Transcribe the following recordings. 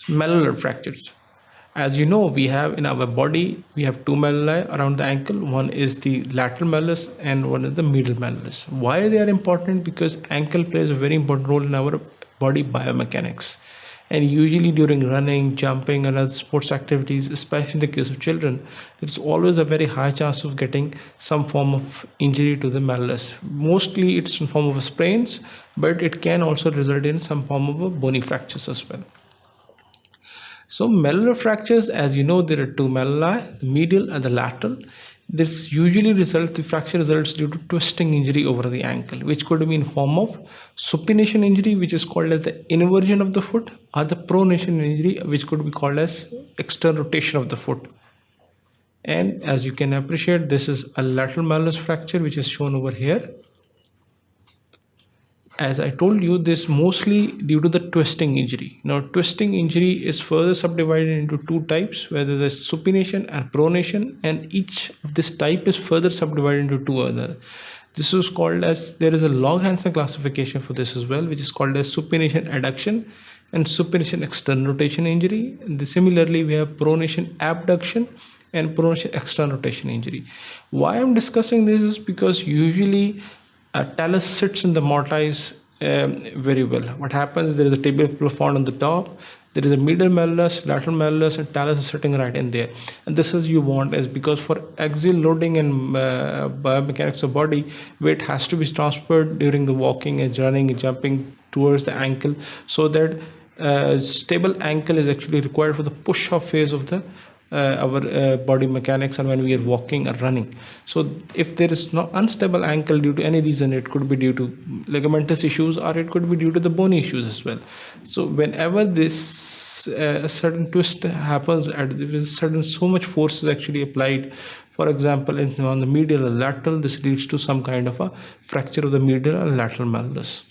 Malleolar fractures. As you know, we have in our body, we have two malleoli around the ankle. One is the lateral malleolus and one is the medial malleolus. Why they are important? Because ankle plays a very important role in our body biomechanics. And usually during running, jumping, and other sports activities, especially in the case of children, there's always a very high chance of getting some form of injury to the malleolus. Mostly it's in form of sprains, but it can also result in some form of a bony fractures as well. So malleolar fractures, as you know, there are two malleoli, the medial and the lateral. This usually the fracture results due to twisting injury over the ankle, which could be in form of supination injury, which is called as the inversion of the foot, or the pronation injury, which could be called as external rotation of the foot. And as you can appreciate, this is a lateral malleolus fracture, which is shown over here. As I told you, this mostly due to the twisting injury. Now, twisting injury is further subdivided into two types, where there is supination and pronation, and each of this type is further subdivided into two other. This is called as, there is a Long-Hansen classification for this as well, which is called as supination adduction and supination external rotation injury. And similarly, we have pronation abduction and pronation external rotation injury. Why I'm discussing this is because usually talus sits in the mortise very well. What happens, there is a tibia fibula found on the top, there is a medial malleolus, lateral malleolus, and talus is sitting right in there. And this is you want, is because for axial loading and biomechanics of body, weight has to be transferred during the walking and running and jumping towards the ankle, so that stable ankle is actually required for the push-off phase of the our body mechanics and when we are walking or running. So if there is no unstable ankle due to any reason, it could be due to ligamentous issues or it could be due to the bony issues as well. So whenever this certain twist happens, so much force is actually applied. For example, on the medial or lateral, this leads to some kind of a fracture of the medial or lateral malleolus.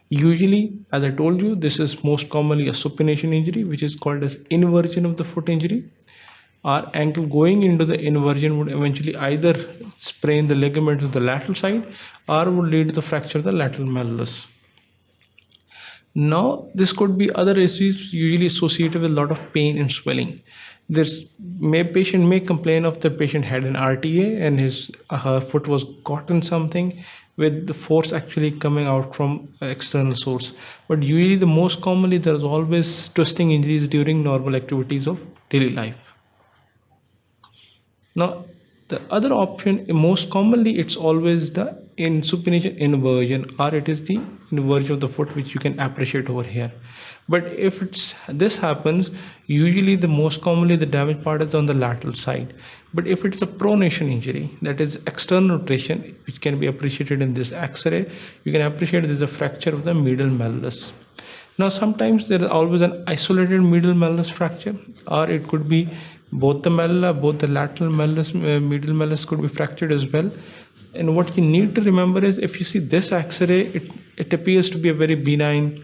Usually, as I told you, this is most commonly a supination injury, which is called as inversion of the foot injury. Our ankle going into the inversion would eventually either sprain the ligament to the lateral side or would lead to the fracture of the lateral malleolus. Now, this could be other issues usually associated with a lot of pain and swelling. Patient may complain of the patient had an RTA and her foot was caught in something with the force actually coming out from external source. But usually the most commonly there's always twisting injuries during normal activities of daily life. Now the other option, most commonly it's always the supination inversion, or it is the inversion of the foot, which you can appreciate over here. But if this happens, usually the most commonly the damage part is on the lateral side. But if it's a pronation injury, that is external rotation, which can be appreciated in this X-ray, you can appreciate there's a fracture of the medial malleolus. Now sometimes there is always an isolated medial malleolus fracture, or it could be both the malleola, both the lateral malleolus, medial malleolus could be fractured as well. And what you need to remember is, if you see this X-ray, it appears to be a very benign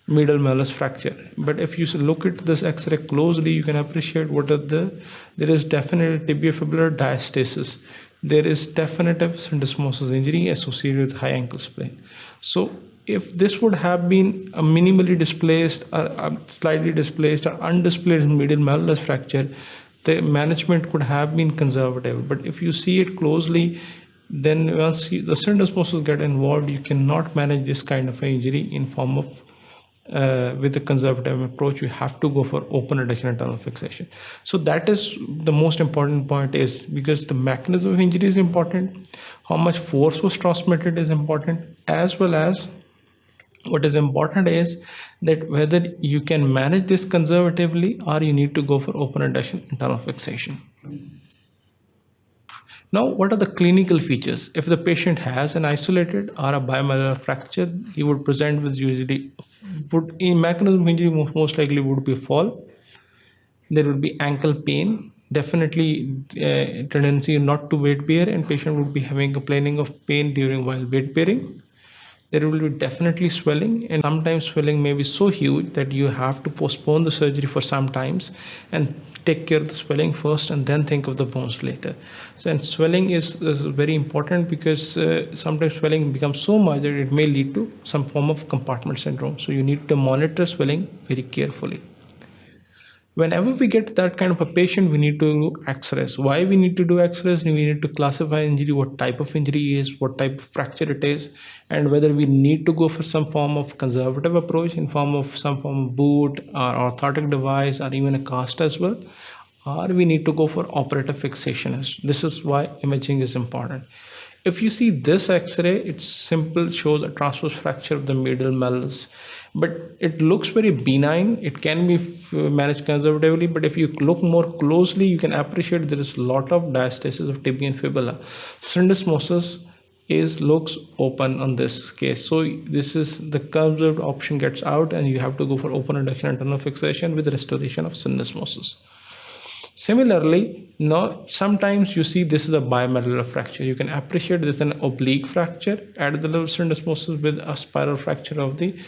medial malleolus fracture. But if you look at this X-ray closely, you can appreciate there is definite tibiofibular diastasis. There is definitive syndesmosis injury associated with high ankle sprain. So if this would have been a minimally displaced or slightly displaced or undisplaced medial malleolus fracture, the management could have been conservative. But if you see it closely, then once the syndesmosis get involved, you cannot manage this kind of injury in form of with a conservative approach. You have to go for open adduction and tunnel fixation. So that is the most important point, is because the mechanism of injury is important, how much force was transmitted is important, as well as what is important is that whether you can manage this conservatively or you need to go for open adduction and tunnel fixation. Now, what are the clinical features? If the patient has an isolated or a bimalleolar fracture, he would present with in mechanism of injury most likely would be fall. There would be ankle pain, definitely tendency not to weight bear, and patient would be having complaining of pain while weight bearing. There will be definitely swelling, and sometimes swelling may be so huge that you have to postpone the surgery for some times and take care of the swelling first and then think of the bones later. So, and swelling is very important because sometimes swelling becomes so much that it may lead to some form of compartment syndrome. So you need to monitor swelling very carefully. Whenever we get that kind of a patient, we need to do x-rays. Why we need to do x-rays? We need to classify injury, what type of injury is, what type of fracture it is, and whether we need to go for some form of conservative approach in form of some form of boot or orthotic device or even a cast as well, or we need to go for operative fixation. This is why imaging is important. If you see this x-ray, it simple shows a transverse fracture of the medial malleolus, but it looks very benign. It can be managed conservatively, but if you look more closely, you can appreciate there is a lot of diastasis of tibia and fibula. Syndesmosis looks open on this case, so this is the conserved option gets out, and you have to go for open reduction internal fixation with restoration of syndesmosis. Similarly, now sometimes you see this is a bimalleolar fracture. You can appreciate this is an oblique fracture at the level of syndesmosis with a spiral fracture of the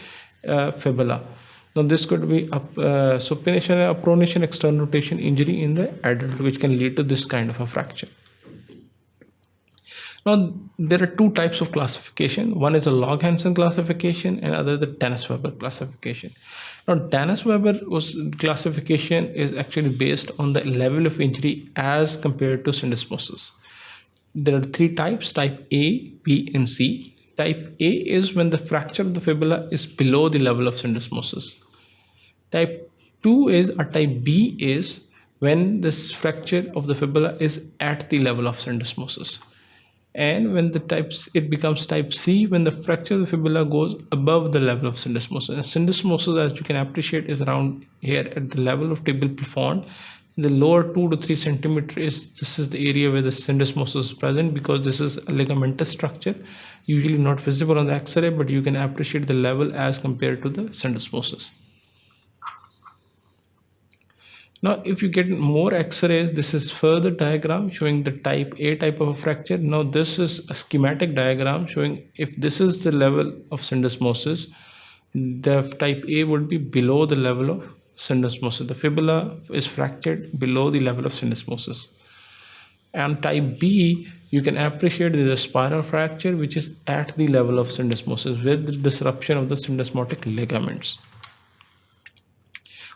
fibula. Now this could be a supination or pronation-external rotation injury in the adult, which can lead to this kind of a fracture. Now there are two types of classification. One is a Log-Hansen classification and other the Danis-Weber classification. Now Danis-Weber classification is actually based on the level of injury as compared to syndesmosis. There are three types: type A, B, and C. Type A is when the fracture of the fibula is below the level of syndesmosis. Type 2 is, or type B is, when this fracture of the fibula is at the level of syndesmosis. And when it becomes type C, when the fracture of the fibula goes above the level of syndesmosis. And syndesmosis, as you can appreciate, is around here at the level of tibial plafond. The lower 2 to 3 centimeters this is the area where the syndesmosis is present, because this is a ligamentous structure, usually not visible on the X-ray, but you can appreciate the level as compared to the syndesmosis. Now, if you get more X-rays, this is further diagram showing the type A type of a fracture. Now, this is a schematic diagram showing if this is the level of syndesmosis, the type A would be below the level of syndesmosis. The fibula is fractured below the level of syndesmosis. And type B, you can appreciate there is a spiral fracture which is at the level of syndesmosis with the disruption of the syndesmotic ligaments.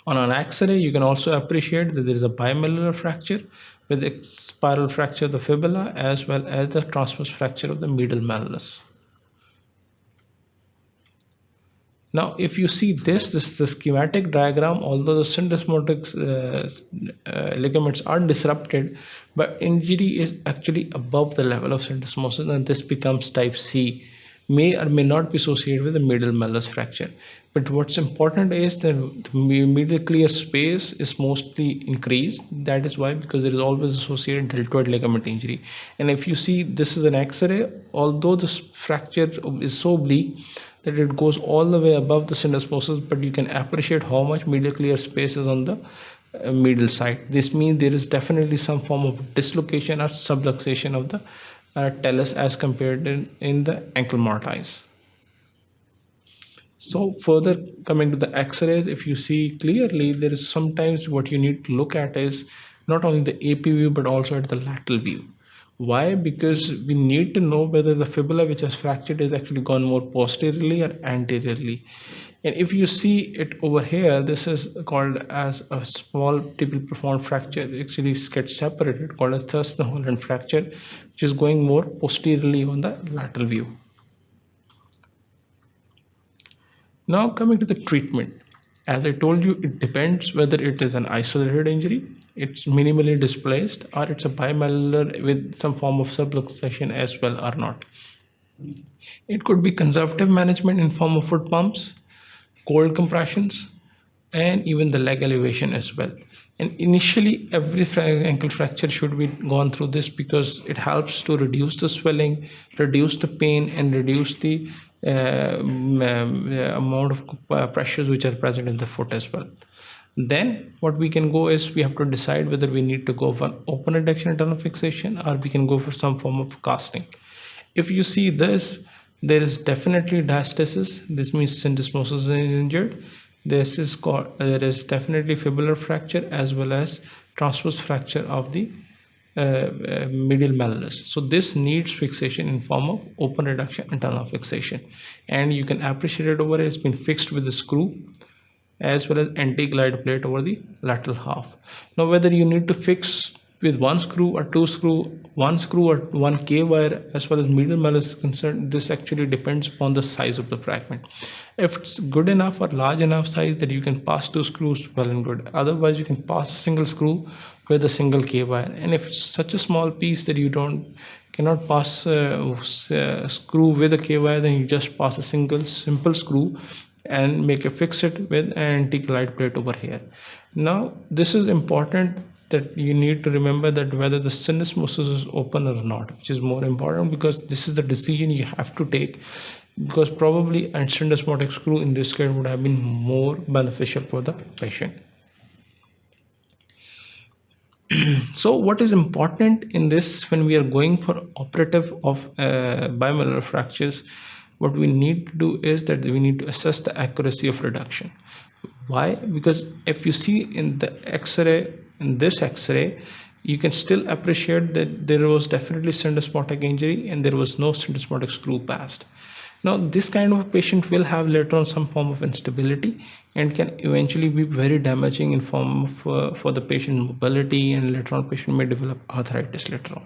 On an X-ray, you can also appreciate that there is a bimalleolar fracture with a spiral fracture of the fibula as well as the transverse fracture of the medial malleolus. Now, if you see this is the schematic diagram. Although the syndesmotic ligaments are disrupted, but injury is actually above the level of syndesmosis, and this becomes type C. May or may not be associated with the medial malleolus fracture. But what's important is that the medial clear space is mostly increased. That is why, because it is always associated deltoid ligament injury. And if you see, this is an X-ray. Although this fracture is so oblique that it goes all the way above the syndesmosis, but you can appreciate how much medial clear space is on the medial side. This means there is definitely some form of dislocation or subluxation of the talus as compared in the ankle mortise. So further coming to the X-rays, if you see clearly, there is sometimes what you need to look at is not only the AP view but also at the lateral view. Why? Because we need to know whether the fibula which has fractured is actually gone more posteriorly or anteriorly. And if you see it over here, this is called as a small tibial plafond fracture. It actually gets separated, called as Thurston-Holland fracture, which is going more posteriorly on the lateral view. Now coming to the treatment, as I told you, it depends whether it is an isolated injury, it's minimally displaced, or it's a bimalleolar with some form of subluxation as well or not. It could be conservative management in form of foot pumps, cold compressions, and even the leg elevation as well. And initially, every ankle fracture should be gone through this because it helps to reduce the swelling, reduce the pain, and reduce the amount of pressures which are present in the foot as well. Then what we can go is we have to decide whether we need to go for open reduction internal fixation or we can go for some form of casting. If you see this, there is definitely diastasis. This means syndesmosis is injured. There is definitely fibular fracture as well as transverse fracture of the medial malleolus. So this needs fixation in form of open reduction internal fixation, and you can appreciate it over. It's been fixed with a screw, as well as anti-glide plate over the lateral half. Now whether you need to fix with one screw or two screw, one screw or one K wire, as far as medial malleus is concerned, this actually depends upon the size of the fragment. If it's good enough or large enough size that you can pass two screws, well and good. Otherwise you can pass a single screw with a single K wire. And if it's such a small piece that you cannot pass a screw with a K wire, then you just pass a simple screw and fix it with an anti-glide plate over here. Now this is important, that you need to remember that whether the syndesmosis is open or not, which is more important, because this is the decision you have to take, because probably a syndesmotic screw in this case would have been more beneficial for the patient. So what is important in this, when we are going for operative of bimalleolar fractures, what we need to do is that we need to assess the accuracy of reduction. Why? Because if you see in the X-ray, in this X-ray, you can still appreciate that there was definitely syndesmotic injury and there was no syndesmotic screw passed. Now this kind of a patient will have later on some form of instability and can eventually be very damaging in form of for the patient mobility, and later on patient may develop arthritis later on.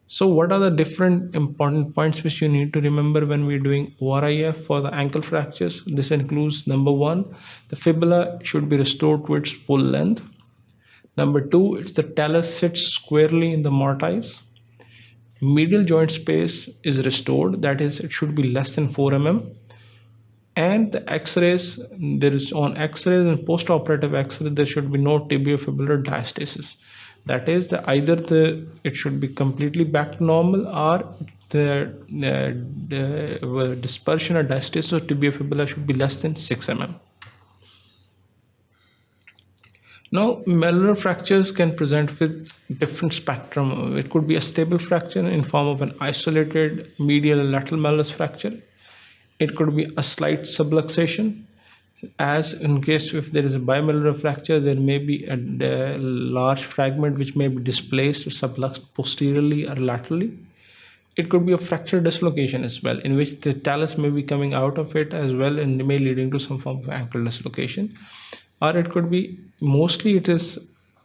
So what are the different important points which you need to remember when we're doing ORIF for the ankle fractures? This includes, number one, the fibula should be restored to its full length. Number two, it's the talus sits squarely in the mortise. Medial joint space is restored, that is, it should be less than 4 mm. And the X-rays, there is on X-rays and post-operative X-ray, there should be no tibiofibular diastasis. That is, it should be completely back to normal, or the dispersion or diastasis of tibiofibula should be less than 6 mm. Now, malleolar fractures can present with different spectrum. It could be a stable fracture in form of an isolated medial and lateral malleus fracture. It could be a slight subluxation, as in case if there is a bimalleolar fracture, there may be a large fragment which may be displaced or subluxed posteriorly or laterally. It could be a fracture dislocation as well, in which the talus may be coming out of it as well and may leading to some form of ankle dislocation. Or it could be, mostly it is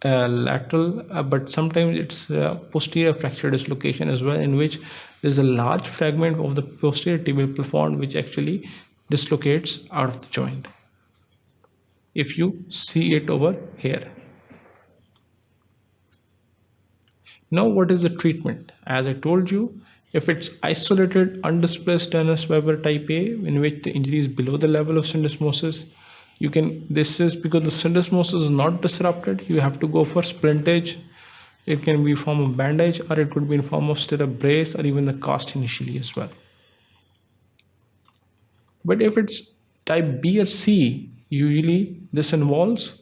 lateral, but sometimes it's posterior fracture dislocation as well, in which there's a large fragment of the posterior tibial plafond which actually dislocates out of the joint. If you see it over here. Now what is the treatment? As I told you, if it's isolated undisplaced Danis Weber type A, in which the injury is below the level of syndesmosis, this is because the syndesmosis is not disrupted, you have to go for splintage. It can be in form of bandage, or it could be in form of stirrup brace, or even the cast initially as well. But if it's type B or C, usually this involves,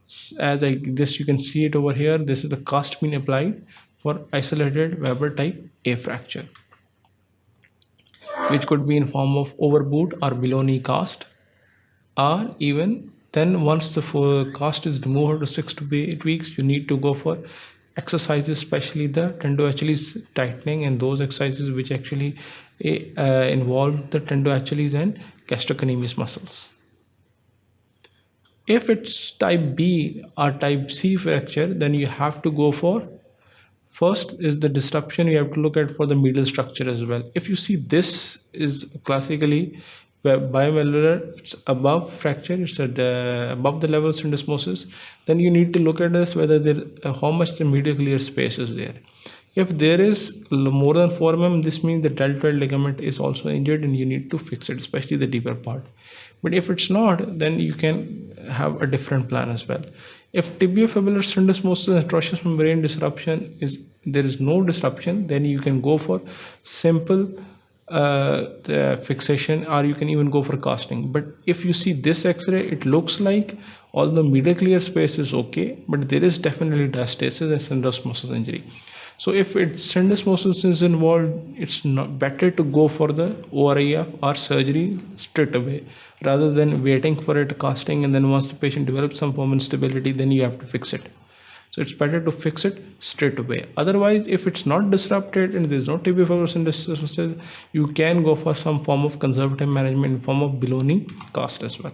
this you can see it over here, this is the cast being applied for isolated Weber type A fracture, which could be in form of overboot or below knee cast, or even then once the cast is removed to 6 to 8 weeks, you need to go for exercises, especially the tendo Achilles tightening, and those exercises which actually involve the tendo Achilles and gastrocnemius muscles. If it's type B or type C fracture, then you have to go for, first is the disruption, you have to look at for the medial structure as well. If you see, this is classically bimalleolar, it's above fracture, it's at above the level of syndesmosis, then you need to look at this whether how much the medial clear space is there. If there is more than 4 mm, this means the deltoid ligament is also injured and you need to fix it, especially the deeper part. But if it's not, then you can have a different plan as well. If tibiofibular syndesmosis and atrocious membrane disruption there is no disruption, then you can go for simple fixation, or you can even go for casting. But if you see this X-ray, it looks like all the medial clear space is okay, but there is definitely diastasis and syndesmosis injury. So if it's syndesmosis is involved, it's not better to go for the ORIF or surgery straight away, rather than waiting for it casting, and then once the patient develops some form of instability, then you have to fix it. So it's better to fix it straight away. Otherwise, if it's not disrupted and there's no tibia fibrous distal, you can go for some form of conservative management in form of ballooning cast as well.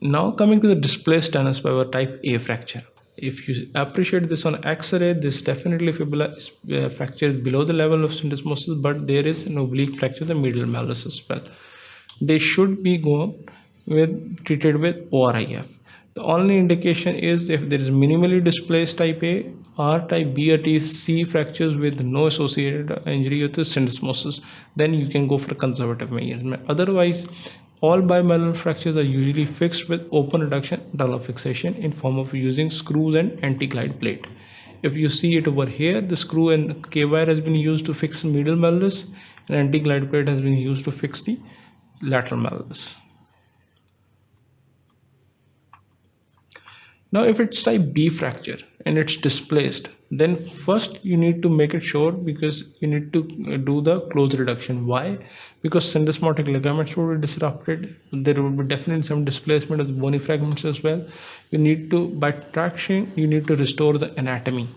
Now coming to the displaced Danis fiber type A fracture. If you appreciate this on X-ray, this definitely fibula is fractured below the level of syndesmosis, but there is an oblique fracture of the medial malleus as well. They should be treated with ORIF. The only indication is if there is minimally displaced type A or type B or T C fractures with no associated injury with the syndesmosis, then you can go for conservative measures. Otherwise, all bimalleolar fractures are usually fixed with open reduction internal fixation in form of using screws and anti-glide plate. If you see it over here, the screw and K-wire has been used to fix the medial malleolus and anti-glide plate has been used to fix the lateral malleolus. Now if it's type B fracture and it's displaced, then first you need to make it sure, because you need to do the close reduction. Why? Because syndesmotic ligaments will be disrupted. There will be definitely some displacement of the bony fragments as well. You need to, by traction, you need to restore the anatomy.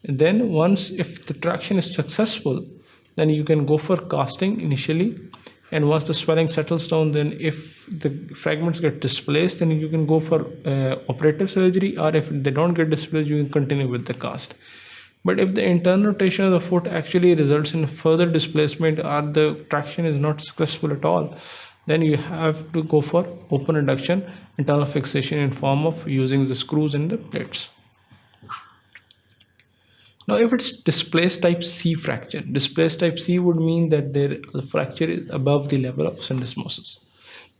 And then once, if the traction is successful, then you can go for casting initially. And once the swelling settles down, then if the fragments get displaced, then you can go for operative surgery, or if they don't get displaced, you can continue with the cast. But if the internal rotation of the foot actually results in further displacement, or the traction is not successful at all, then you have to go for open reduction internal fixation in form of using the screws and the plates. Now if it's displaced type C fracture, displaced type C would mean that the fracture is above the level of syndesmosis.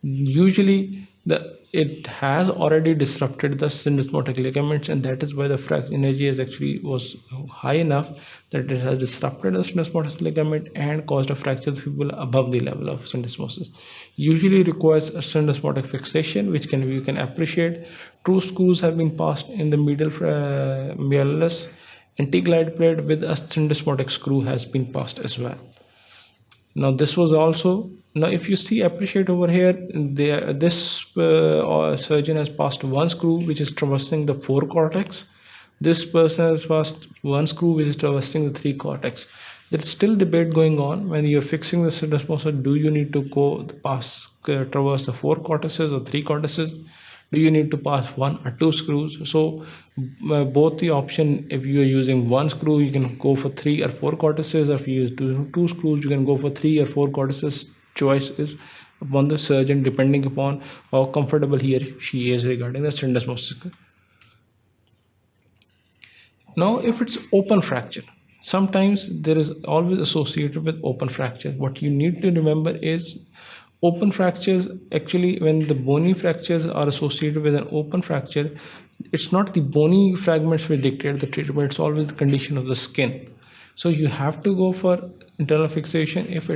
Usually it has already disrupted the syndesmotic ligaments, and that is why the fracture energy was high enough that it has disrupted the syndesmotic ligament and caused a fracture of the fibula above the level of syndesmosis. Usually requires a syndesmotic fixation, which you can appreciate. Two screws have been passed in the medial malleolus. Anti-glide plate with a syndesmotic screw has been passed as well. Now this was also, now if you see, appreciate over here, this surgeon has passed one screw which is traversing the 4 cortex. This person has passed one screw which is traversing the 3 cortex. There's still debate going on when you're fixing the syndesmosis. Do you need to traverse the 4 cortices or 3 cortices? Do you need to pass 1 or 2 screws? So both the option, if you are using 1 screw, you can go for 3 or 4 cortices. If you use two screws, you can go for 3 or 4 cortices. Choice is upon the surgeon, depending upon how comfortable he or she is regarding the syndesmosis. Now if it's open fracture, sometimes there is always associated with open fracture. What you need to remember is open fractures, actually when the bony fractures are associated with an open fracture, it's not the bony fragments which dictate the treatment, it's always the condition of the skin. So you have to go for internal fixation if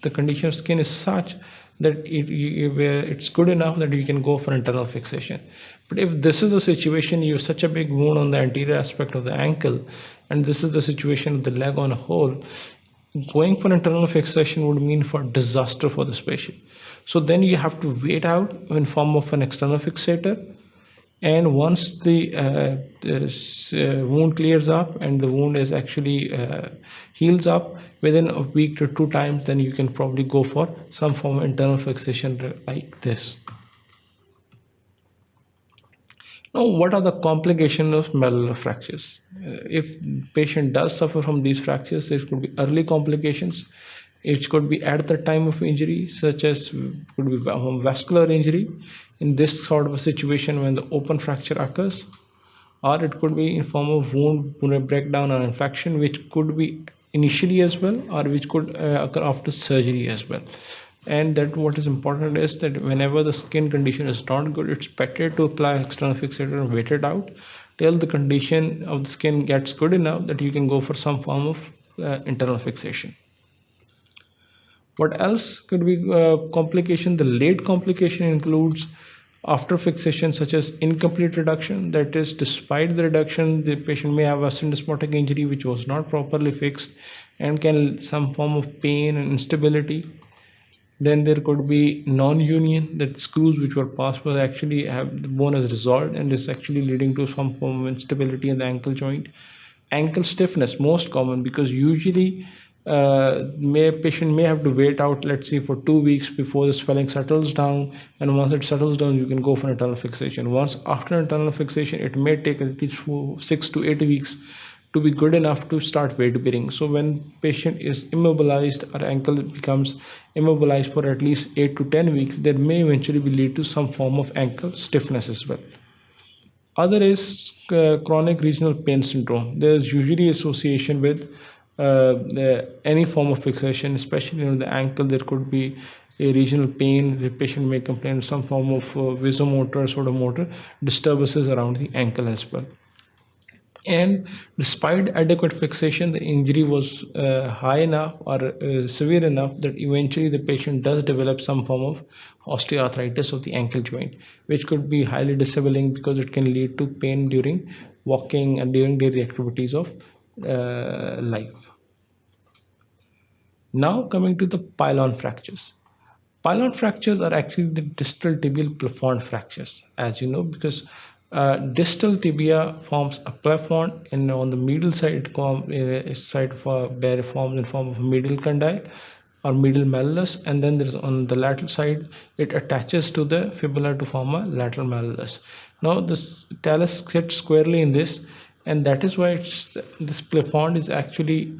the condition of skin is such that it's good enough that you can go for internal fixation. But if this is the situation, you have such a big wound on the anterior aspect of the ankle, and this is the situation of the leg on a whole, going for internal fixation would mean for disaster for this patient. So then you have to wait out in form of an external fixator, and once the wound clears up and the wound is actually heals up within a week to 2 times, then you can probably go for some form of internal fixation like this. Now, what are the complications of malleolar fractures? If patient does suffer from these fractures, there could be early complications. It could be at the time of injury, such as could be vascular injury in this sort of a situation when the open fracture occurs, or it could be in form of wound breakdown or infection, which could be initially as well, or which could occur after surgery as well. And that what is important is that whenever the skin condition is not good, it's better to apply external fixator and wait it out till the condition of the skin gets good enough that you can go for some form of internal fixation. What else could be complication? The late complication includes after fixation, such as incomplete reduction. That is, despite the reduction, the patient may have a syndesmotic injury which was not properly fixed and can some form of pain and instability. Then there could be non-union, that screws which were passed will actually have the bone is resolved and is actually leading to some form of instability in the ankle joint. Ankle stiffness, most common, because usually patient may have to wait out, let's say, for 2 weeks before the swelling settles down, and once it settles down you can go for internal fixation. Once after internal fixation, it may take at least 6 to 8 weeks to be good enough to start weight bearing. So when patient is immobilized or ankle becomes immobilized for at least 8 to 10 weeks, there may eventually be lead to some form of ankle stiffness as well. Other is chronic regional pain syndrome. There is usually association with any form of fixation, especially on the ankle. There could be a regional pain. The patient may complain of some form of vasomotor, motor disturbances around the ankle as well. And despite adequate fixation, the injury was high enough or severe enough that eventually the patient does develop some form of osteoarthritis of the ankle joint, which could be highly disabling because it can lead to pain during walking and during daily activities of life. Now coming to the pilon fractures. Pilon fractures are actually the distal tibial plafond fractures, as you know, because distal tibia forms a plafond, and on the medial side it forms in form of a medial condyle or medial malleolus, and then there's on the lateral side it attaches to the fibula to form a lateral malleolus. Now this talus sits squarely in this, and that is why this plafond is actually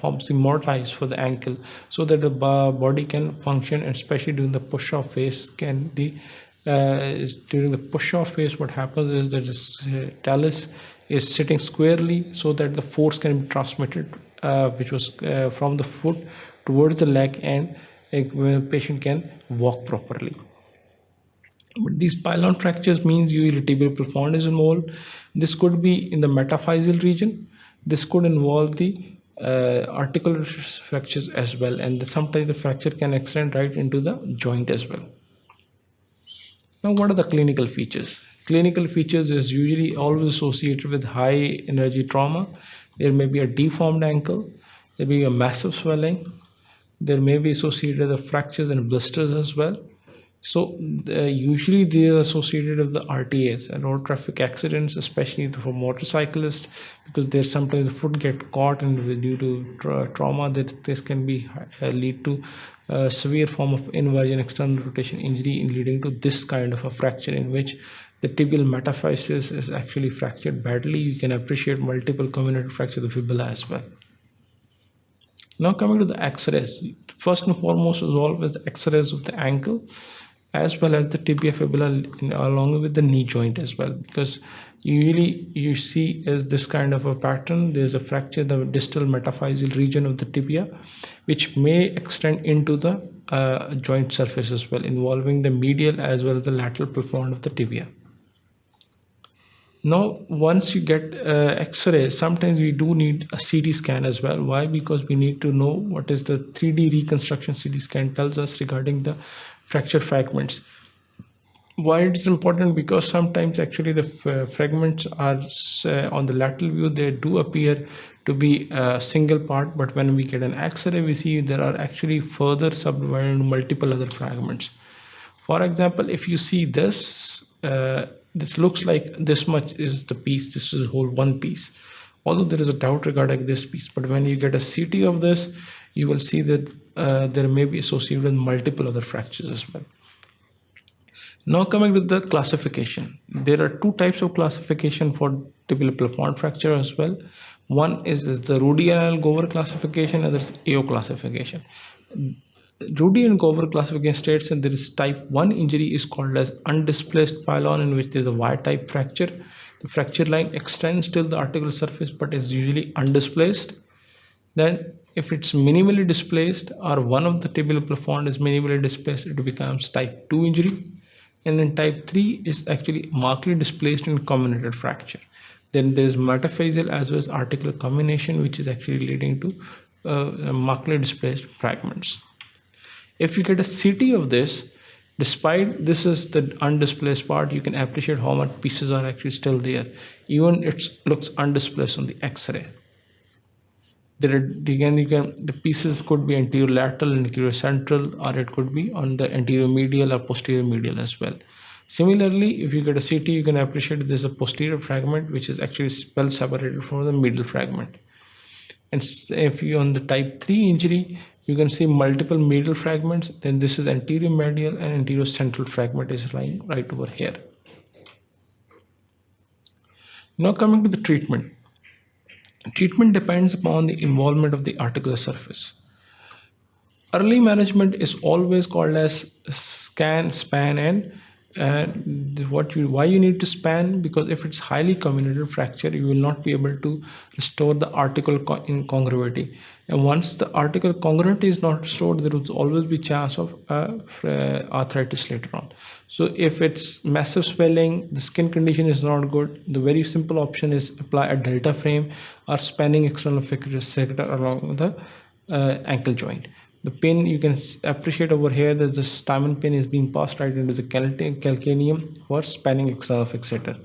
forms immortalized for the ankle, so that the body can function, especially during the push-off phase. During the push-off phase, what happens is that this talus is sitting squarely so that the force can be transmitted, which was from the foot towards the leg, and the patient can walk properly. But these pilon fractures means usually tibial plafond is involved. This could be in the metaphyseal region. This could involve the articular fractures as well, and sometimes the fracture can extend right into the joint as well. Now, what are the clinical features? Clinical features is usually always associated with high energy trauma. There may be a deformed ankle. There may be a massive swelling. There may be associated with fractures and blisters as well. So usually they are associated with the RTAs and road traffic accidents, especially for motorcyclists, because there's sometimes the foot get caught, and due to trauma, that this can be lead to a severe form of inversion external rotation injury, in leading to this kind of a fracture in which the tibial metaphysis is actually fractured badly. You can appreciate multiple comminuted fracture of the fibula as well. Now coming to the x-rays, first and foremost is always the x-rays of the ankle, as well as the tibia fibula, along with the knee joint as well, because usually you see is this kind of a pattern. There's a fracture in the distal metaphyseal region of the tibia, which may extend into the joint surface as well, involving the medial as well as the lateral plafond of the tibia. Now, once you get X-ray, sometimes we do need a CT scan as well. Why? Because we need to know what is the 3D reconstruction. CT scan tells us regarding the fracture fragments. Why it is important? Because sometimes actually the fragments are on the lateral view, they do appear to be a single part, but when we get an X-ray, we see there are actually further subdivided into multiple other fragments. For example, if you see this, this looks like this much is the piece, this is whole one piece, although there is a doubt regarding this piece. But when you get a CT of this, you will see that there may be associated with multiple other fractures as well. Now coming to the classification, there are two types of classification for tibial plafond fracture as well. One is the Rudy and Gover classification, and there is AO classification. Rudy and Gover classification states that there is type 1 injury is called as undisplaced pilon, in which there is a Y-type fracture. The fracture line extends till the articular surface but is usually undisplaced. Then if it's minimally displaced, or one of the tibial plafond is minimally displaced, it becomes type 2 injury. And then type 3 is actually markedly displaced and comminuted fracture. Then there is metaphyseal as well as articular combination, which is actually leading to markedly displaced fragments. If you get a CT of this, despite this is the undisplaced part, you can appreciate how much pieces are actually still there. Even it looks undisplaced on the X-ray. The pieces could be anterior lateral, anterior central, or it could be on the anterior medial or posterior medial as well. Similarly, if you get a CT, you can appreciate there's a posterior fragment which is actually well separated from the medial fragment. And if you on the type 3 injury, you can see multiple medial fragments. Then this is anterior medial and anterior central fragment is lying right over here. Now coming to the treatment. Treatment depends upon the involvement of the articular surface. Early management is always called as scan, span, and why you need to span, because if it's highly comminuted fracture, you will not be able to restore the article congruity, and once the article congruity is not restored, there will always be chance of arthritis later on. So if it's massive swelling, the skin condition is not good, the very simple option is apply a delta frame or spanning external fixator along the ankle joint. The pin, you can appreciate over here that the stamen pin is being passed right into the calcaneum for spanning external fixator.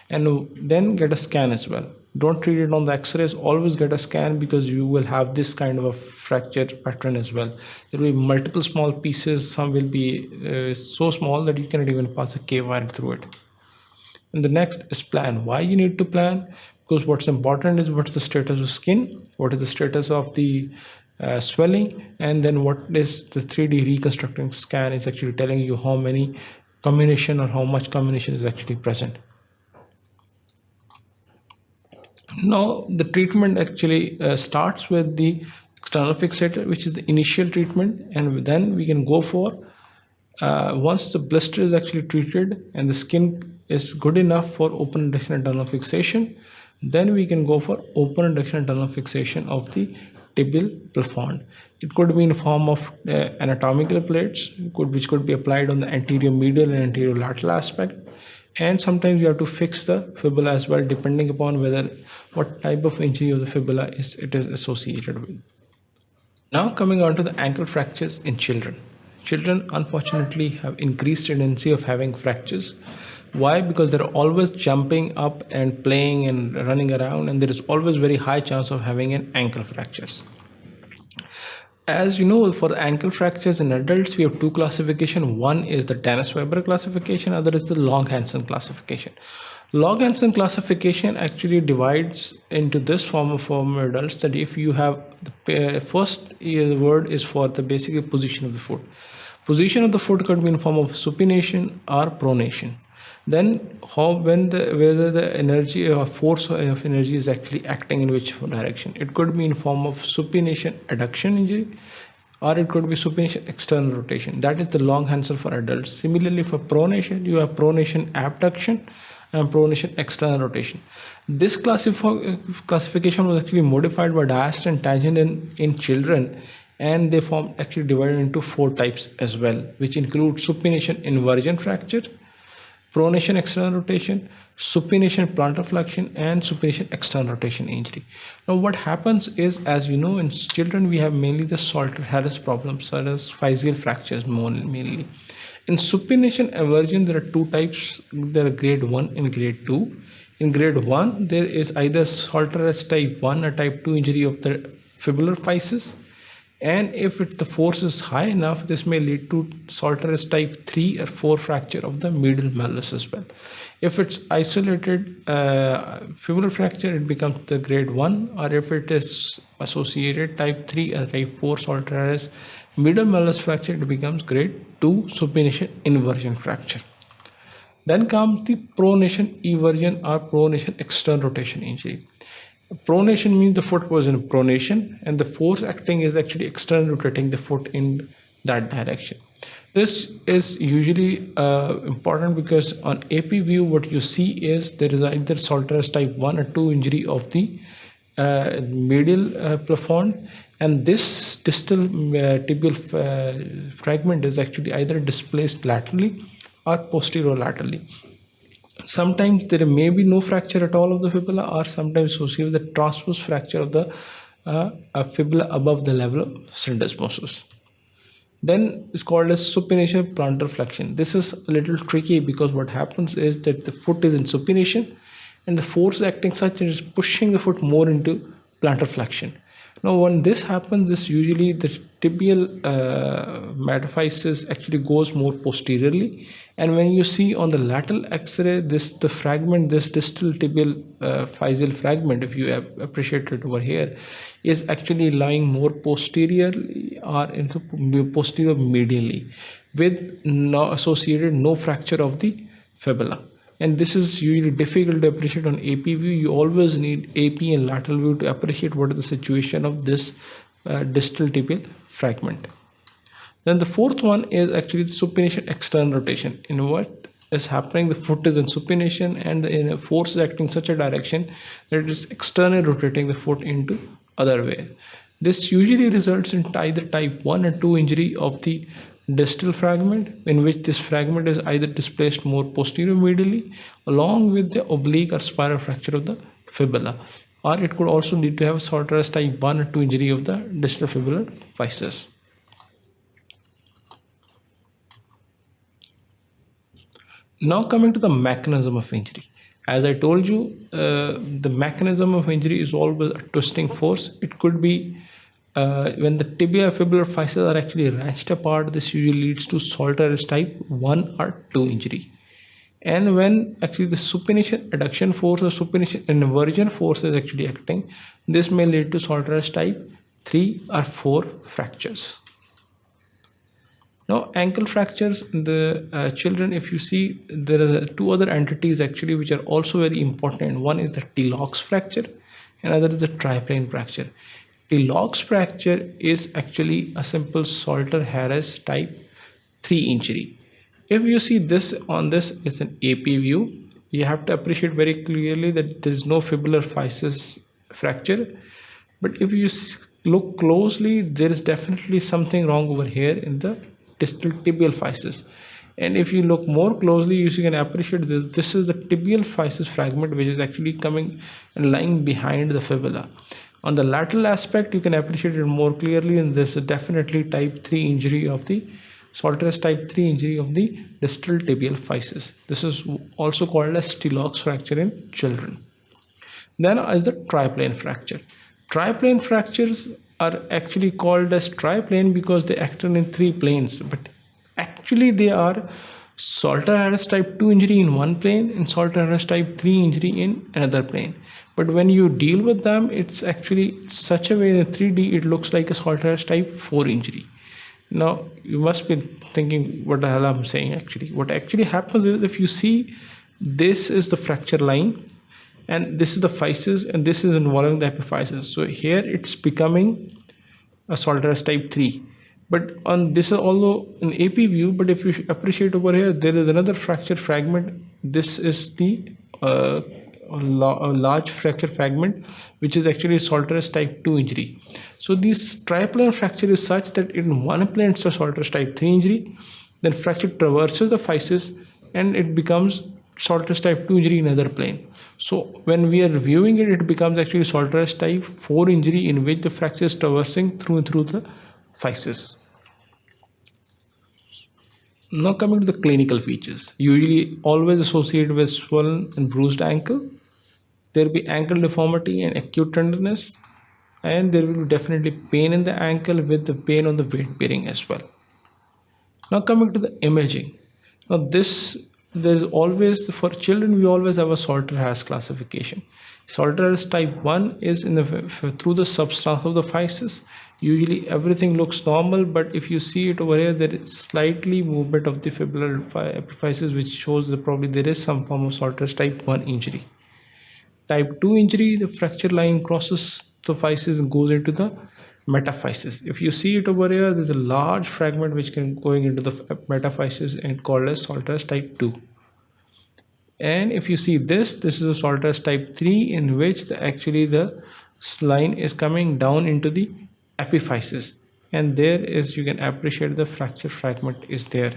And then get a scan as well. Don't treat it on the x-rays, always get a scan, because you will have this kind of a fracture pattern as well. There will be multiple small pieces, some will be so small that you cannot even pass a K-wire through it. And the next is plan. Why you need to plan? Because what's important is what's the status of skin, what is the status of the swelling, and then what is the 3D reconstructing scan is actually telling you how many combination or how much combination is actually present. Now the treatment actually starts with the external fixator, which is the initial treatment, and then we can go for once the blister is actually treated and the skin is good enough for open induction internal fixation, then we can go for open induction internal fixation of the tibial plafond. It could be in form of anatomical plates, which could be applied on the anterior medial and anterior lateral aspect, and sometimes you have to fix the fibula as well, depending upon what type of injury of the fibula it is associated with. Now coming on to the ankle fractures in children. Children unfortunately have increased tendency of having fractures. Why? Because they're always jumping up and playing and running around, and there is always very high chance of having an ankle fractures. As you know, for the ankle fractures in adults, we have two classifications. One is the Danis-Weber classification, other is the Long-Hansen classification. Long-Hansen classification actually divides into this form for adults, that if you have the first word is for the basic position of the foot. Position of the foot could be in form of supination or pronation. Then whether the energy or force of energy is actually acting in which direction. It could be in form of supination adduction injury, or it could be supination external rotation. That is the Long-Hansen for adults. Similarly, for pronation, you have pronation abduction and pronation external rotation. This classification was actually modified by Danis and Tangent in children, and they form actually divided into 4 types as well, which include supination-inversion fracture, pronation external rotation, supination plantarflexion, and supination external rotation injury. Now what happens is, as you know, in children we have mainly the Salter-Harris problems, such as physical fractures mainly. In supination-eversion, there are 2 types. There are grade 1 and grade 2. In grade 1, there is either Salter-Harris type 1 or type 2 injury of the fibular physis, and if the force is high enough, this may lead to Salter-Harris type 3 or 4 fracture of the medial malleolus as well. If it's isolated fibular fracture, it becomes the grade 1, or if it is associated type 3 or type 4 Salter-Harris medial malleolus fracture, it becomes grade 2 supination-inversion fracture. Then comes the pronation-eversion or pronation-external rotation injury. Pronation means the foot was in pronation, and the force acting is actually external rotating the foot in that direction. This is usually important because on AP view, what you see is there is either Salter-Harris type 1 or 2 injury of the medial plafond, and this distal tibial fragment is actually either displaced laterally or posterolaterally. Sometimes there may be no fracture at all of the fibula, or sometimes associated with the transverse fracture of the fibula above the level of syndesmosis. Then it's called as supination plantarflexion. This is a little tricky because what happens is that the foot is in supination and the force acting such is pushing the foot more into plantarflexion. Now, when this happens, this usually the tibial metaphysis actually goes more posteriorly, and when you see on the lateral X-ray, this distal tibial physeal fragment, if you appreciate it over here, is actually lying more posteriorly or into posterior medially, with no associated no fracture of the fibula. And this is usually difficult to appreciate on AP view. You always need AP and lateral view to appreciate what is the situation of this distal tibial fragment. Then the fourth one is actually the supination-external rotation. In what is happening, the foot is in supination and the force is acting in such a direction that it is externally rotating the foot into other way. This usually results in either type 1 and 2 injury of the distal fragment, in which this fragment is either displaced more posterior medially along with the oblique or spiral fracture of the fibula, or it could also lead to have Salter's type 1 or 2 injury of the distal fibular physis. Now coming to the mechanism of injury. As I told you, the mechanism of injury is always a twisting force. It could be when the tibia fibular physes are actually wrenched apart, this usually leads to Salter's type 1 or 2 injury. And when actually the supination adduction force or supination inversion force is actually acting, this may lead to Salter's type 3 or 4 fractures. Now, ankle fractures in the children, if you see, there are two other entities actually which are also very important. One is the talus fracture, and other is the triplane fracture. Talus fracture is actually a simple Salter-Harris type 3 injury. If you see this on this is an AP view, you have to appreciate very clearly that there is no fibular physis fracture. But if you look closely, there is definitely something wrong over here in the distal tibial physis. And if you look more closely, you can appreciate this. This is the tibial physis fragment which is actually coming and lying behind the fibula. On the lateral aspect, you can appreciate it more clearly, and this is definitely type 3 injury of the Salter's type 3 injury of the distal tibial physis. This is also called as talus fracture in children. Then is the triplane fracture. Triplane fractures are actually called as triplane because they act in 3 planes, but actually they are Salter-Harris type 2 injury in one plane and Salter-Harris type 3 injury in another plane. But when you deal with them, it's actually such a way in 3D it looks like a Salter-Harris type 4 injury. Now you must be thinking what the hell I'm saying actually. What actually happens is, if you see, this is the fracture line and this is the physis and this is involving the epiphysis. So here it's becoming a Salter's type 3. But on this is although an AP view, but if you appreciate over here, there is another fracture fragment. This is the a large fracture fragment which is actually Salter's type 2 injury. So this triplane fracture is such that in one plane it's a Salter's type 3 injury, then fracture traverses the physis and it becomes Salter's type 2 injury in another plane. So when we are viewing it, it becomes actually Salter's type 4 injury in which the fracture is traversing through the physis. Now coming to the clinical features, usually always associated with swollen and bruised ankle. There will be ankle deformity and acute tenderness, and there will be definitely pain in the ankle with the pain on the weight bearing as well. Now coming to the imaging. Now there's always, for children we always have a Salter-Harris classification. Salter-Harris type 1 is through the substance of the physis. Usually everything looks normal, but if you see it over here, there is slightly movement of the fibular epiphysis which shows that probably there is some form of Salter's type 1 injury. Type 2 injury, the fracture line crosses the physis and goes into the metaphysis. If you see it over here, there's a large fragment which can going into the metaphysis and called as Salter's type 2. And if you see this is a Salter's type 3 in which actually the line is coming down into the epiphysis, and there is, you can appreciate the fracture fragment is there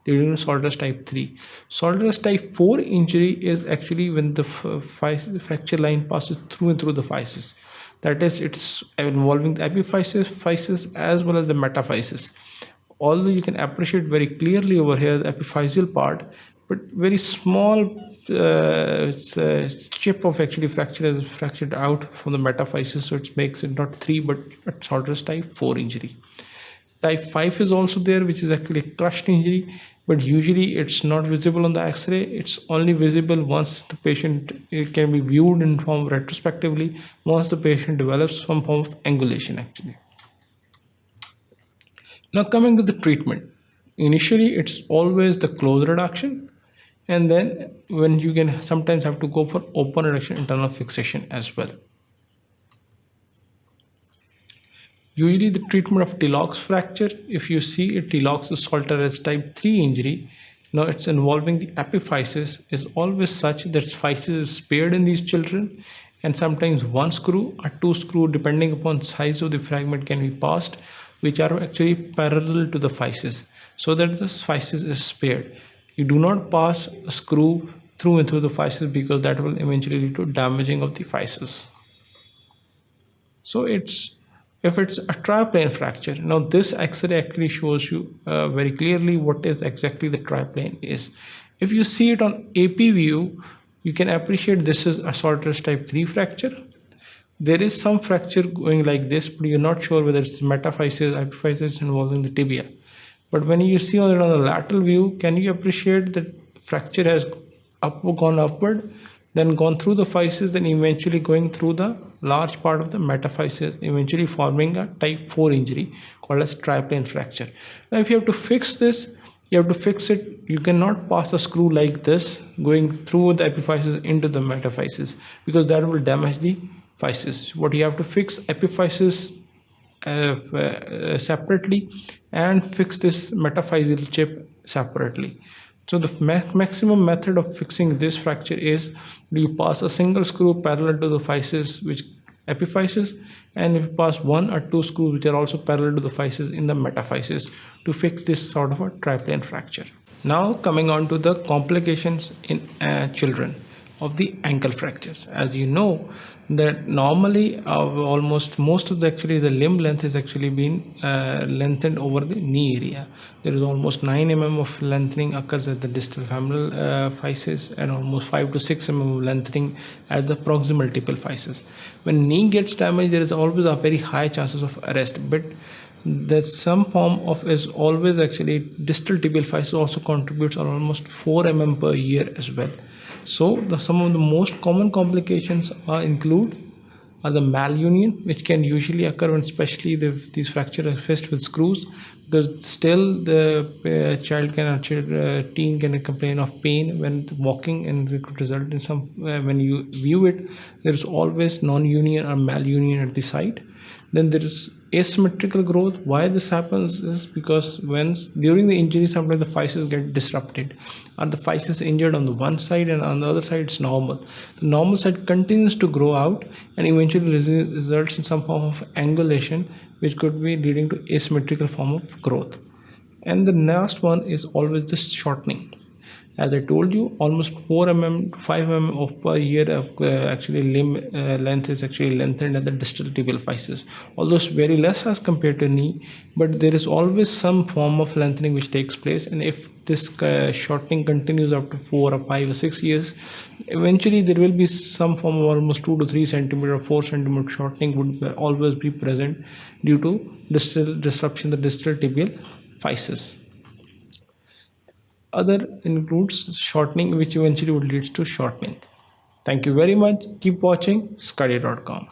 during Salter's type 3. Salter's type 4 injury is actually when the fracture line passes through the physis. That is, it's involving the epiphysis as well as the metaphysis. Although you can appreciate very clearly over here the epiphyseal part, but very small chip of actually fracture is fractured out from the metaphysis, so it makes it not 3 but a Salter's type 4 injury. Type 5 is also there, which is actually a crushed injury, but usually it's not visible on the X-ray. It's only visible once the patient, it can be viewed in form retrospectively once the patient develops some form of angulation actually. Now coming to the treatment, initially it's always the close reduction, and then when you can sometimes have to go for open reduction internal fixation as well. Usually the treatment of Tilloch's fracture, if you see a Tilloch's Salter as type 3 injury, now it's involving the epiphysis, is always such that physis is spared in these children, and sometimes one screw or two screw depending upon size of the fragment can be passed, which are actually parallel to the physis, so that the physis is spared. You do not pass a screw through and through the physis because that will eventually lead to damaging of the physis. So if it's a triplane fracture, now this X-ray actually shows you very clearly what is exactly the triplane is. If you see it on AP view, you can appreciate this is a Salter's type 3 fracture. There is some fracture going like this, but you're not sure whether it's metaphysis, epiphysis involving the tibia. But when you see on the lateral view, can you appreciate that fracture has gone upward, then gone through the physis, then eventually going through the large part of the metaphysis, eventually forming a type 4 injury called as triplane fracture. Now if you have to fix this, you have to fix it. You cannot pass a screw like this going through the epiphysis into the metaphysis, because that will damage the physis. What you have to fix epiphysis separately and fix this metaphyseal chip separately. So the maximum method of fixing this fracture is you pass a single screw parallel to the physis, which epiphysis, and you pass one or two screws which are also parallel to the physis in the metaphysis to fix this sort of a triplane fracture. Now coming on to the complications in children of the ankle fractures. As you know that normally almost most of the limb length is actually been lengthened over the knee area. There is almost 9 mm of lengthening occurs at the distal femoral physis, and almost 5 to 6 mm of lengthening at the proximal tibial physis. When knee gets damaged, there is always a very high chances of arrest, but that some form of is always actually distal tibial physis also contributes almost 4 mm per year as well. So some of the most common complications include the malunion, which can usually occur when especially these fractures are fixed with screws, because still the child can teen can complain of pain when walking, and it could result in some when you view it, there is always non-union or malunion at the site. Then there is asymmetrical growth. Why this happens is because during the injury, sometimes the physis get disrupted, or the physis injured on the one side and on the other side it's normal. The normal side continues to grow out and eventually results in some form of angulation, which could be leading to asymmetrical form of growth. And the last one is always the shortening. As I told you, almost 4 mm to 5 mm of per year of limb length is actually lengthened at the distal tibial physis. Although it's very less as compared to knee, but there is always some form of lengthening which takes place. And if this shortening continues up to 4 or 5 or 6 years, eventually there will be some form of almost 2 to 3 centimeter or 4 centimeter shortening would always be present due to distal disruption the distal tibial physis. Other includes shortening, which eventually would lead to shortening. Thank you very much. Keep watching sqadia.com.